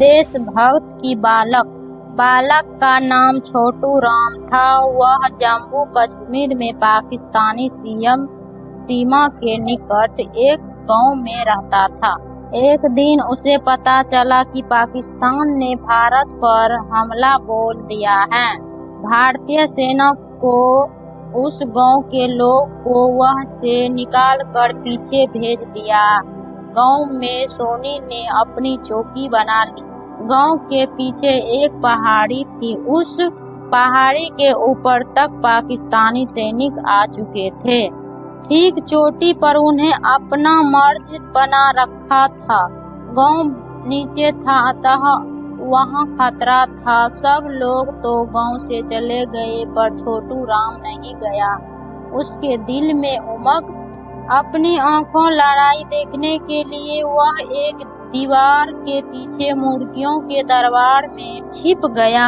देशभक्त की बालक का नाम छोटू राम था। वह जम्मू कश्मीर में पाकिस्तानी सीमा के निकट एक गांव में रहता था। एक दिन उसे पता चला कि पाकिस्तान ने भारत पर हमला बोल दिया है। भारतीय सेना को उस गांव के लोग को वहां से निकाल कर पीछे भेज दिया। गांव में सोनी ने अपनी चौकी बना ली। गांव के पीछे एक पहाड़ी थी। उस पहाड़ी के ऊपर तक पाकिस्तानी सैनिक आ चुके थे। ठीक चोटी पर उन्हें अपना मर्ज बना रखा था। गांव नीचे था, अतः वहां खतरा था। सब लोग तो गांव से चले गए, पर छोटू राम नहीं गया। उसके दिल में उमंग, अपनी आंखों लड़ाई देखने के लिए वह एक दीवार के पीछे मुर्गियों के दरबार में छिप गया।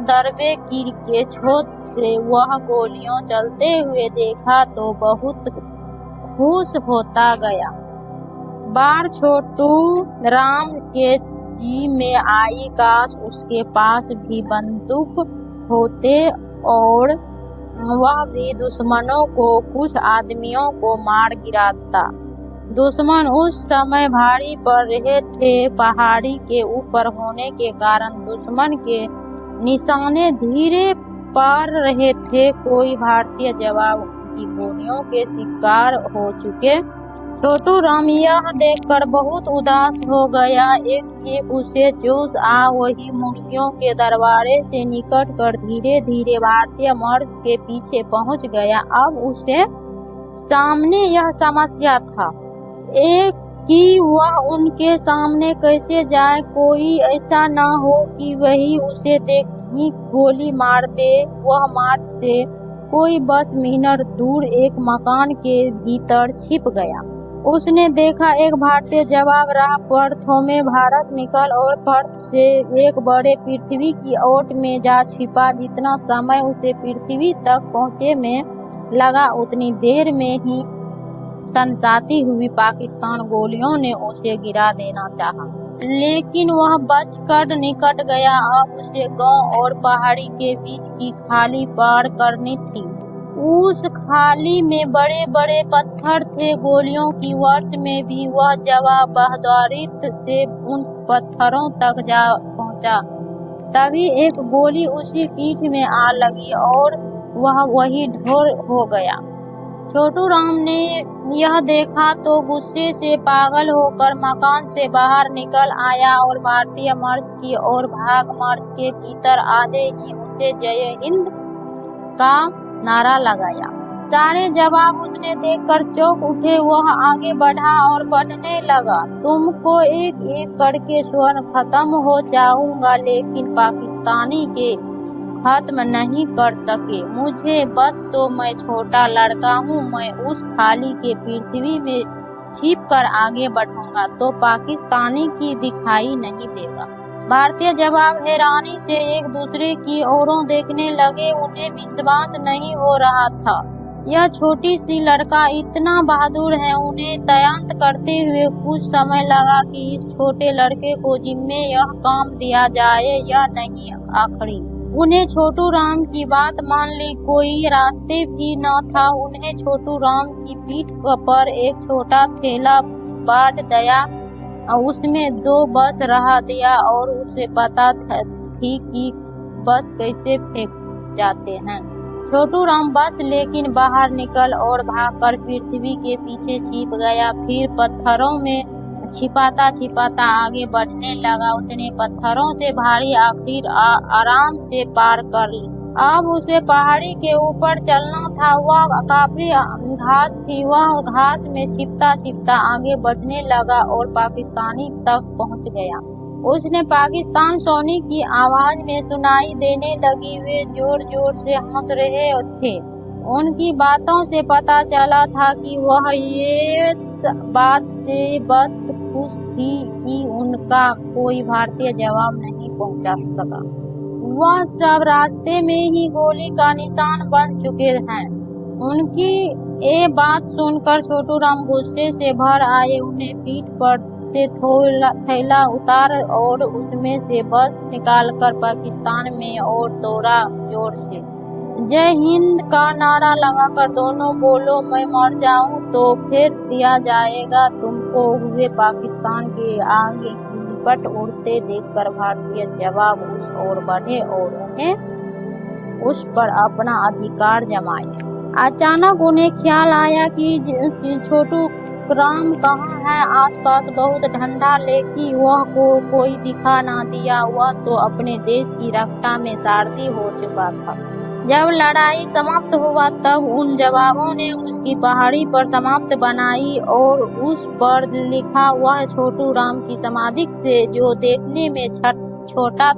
दरबे के छत से वह गोलियां चलते हुए देखा तो बहुत खुश होता गया। बार छोटू राम के जी में आई, काश उसके पास भी बंदूक होते और वह भी दुश्मनों को, कुछ आदमियों को मार गिराता। दुश्मन उस समय भारी पड़ रहे थे। पहाड़ी के ऊपर होने के कारण दुश्मन के निशाने धीरे पड़ रहे थे। कोई भारतीय जवान की गोलियों के शिकार हो चुके। छोटू राम यह देखकर बहुत उदास हो गया। एक उसे जोश आ, वही मुर्गियों के दरबारे से निकट कर धीरे धीरे भारतीय मर्ज के पीछे पहुंच गया। अब उसे सामने यह समस्या था कि वह उनके सामने कैसे जाए। कोई ऐसा न हो कि वही उसे देखी गोली मार दे। वह मार्च से कोई 10 मिनट दूर एक मकान के भीतर छिप गया। उसने देखा एक भारतीय जवान राह पर थोमे भारत निकल और फर्श से एक बड़े पृथ्वी की ओट में जा छिपा। जितना समय उसे पृथ्वी तक पहुंचे में लगा, उतनी देर में ही सनसाती हुई पाकिस्तान गोलियों ने उसे गिरा देना चाहा, लेकिन वह बचकर निकट गया। अब उसे गांव और पहाड़ी के बीच की खाली पार करनी थी। उस खाली में बड़े बड़े पत्थर थे। गोलियों की वर्षा में भी वह जवान बहादुरी से उन पत्थरों तक जा पहुंचा। तभी एक गोली उसी पीठ में आ लगी और वह वही ढोर हो गया। छोटू राम ने यह देखा तो गुस्से से पागल होकर मकान से बाहर निकल आया और भारतीय मर्ज की ओर भाग। मर्ज के भीतर आते ही उसे जय हिंद का नारा लगाया। सारे जवाब उसने देखकर चौंक उठे। वह आगे बढ़ा और बढ़ने लगा। तुमको एक एक करके स्वर्ण खत्म हो जाऊंगा, लेकिन पाकिस्तानी के खत्म नहीं कर सके मुझे। बस तो मैं छोटा लड़का हूँ। मैं उस खाली के पृथ्वी में छिप कर आगे बढ़ूंगा तो पाकिस्तानी की दिखाई नहीं देगा। भारतीय जवान हैरानी से एक दूसरे की ओर देखने लगे। उन्हें विश्वास नहीं हो रहा था, यह छोटी सी लड़का इतना बहादुर है। उन्हें तैनात करते हुए कुछ समय लगा कि इस छोटे लड़के को जिम्मे यह काम दिया जाए या नहीं। आखिरी उन्हें छोटू राम की बात मान ली। कोई रास्ते भी न था। उन्हें छोटू राम की पीठ पर एक छोटा थैला बांध दिया, उसमें 2 बस रह दिया और उसे पता थी कि बस कैसे फेंक जाते हैं। छोटू राम बस लेकिन बाहर निकल और भागकर पृथ्वी के पीछे छिप गया। फिर पत्थरों में छिपाता छिपाता आगे बढ़ने लगा। उसने पत्थरों से भारी आखिर आराम से पार कर ली। अब उसे पहाड़ी के ऊपर चलना था। वह काफी घास थी। वह घास में छिपता छिपता आगे बढ़ने लगा और पाकिस्तानी तक पहुंच गया। उसने पाकिस्तान सोनी की आवाज में सुनाई देने लगी। वे जोर जोर से हंस रहे थे। उनकी बातों से पता चला था कि वह ये बात से बहुत खुश थी कि उनका कोई भारतीय जवाब नहीं पहुंचा सका। वह सब रास्ते में ही गोली का निशान बन चुके हैं। उनकी ये बात सुनकर छोटू राम गुस्से से भर आए। उन्हें पीठ पर से थैला उतार और उसमें से बस निकालकर पाकिस्तान में और दौड़ा जोर से। जय हिंद का नारा लगाकर दोनों बोलो, मैं मर जाऊं तो फिर दिया जाएगा तुमको। हुए पाकिस्तान के आगे की लिपट उड़ते देखकर भारतीय जवाब उस ओर बढ़े और उन्हें उस पर अपना अधिकार जमाए। अचानक उन्हें ख्याल आया कि छोटू राम कहाँ है। आसपास बहुत ठंडा, लेकिन वह कोई दिखा ना दिया। वह तो अपने देश की रक्षा में सारथी हो चुका था। जब लड़ाई समाप्त हुआ तब उन जवानों ने उसकी पहाड़ी पर समाप्त बनाई और उस पर लिखा वह छोटू राम की समाधि से जो देखने में छोटा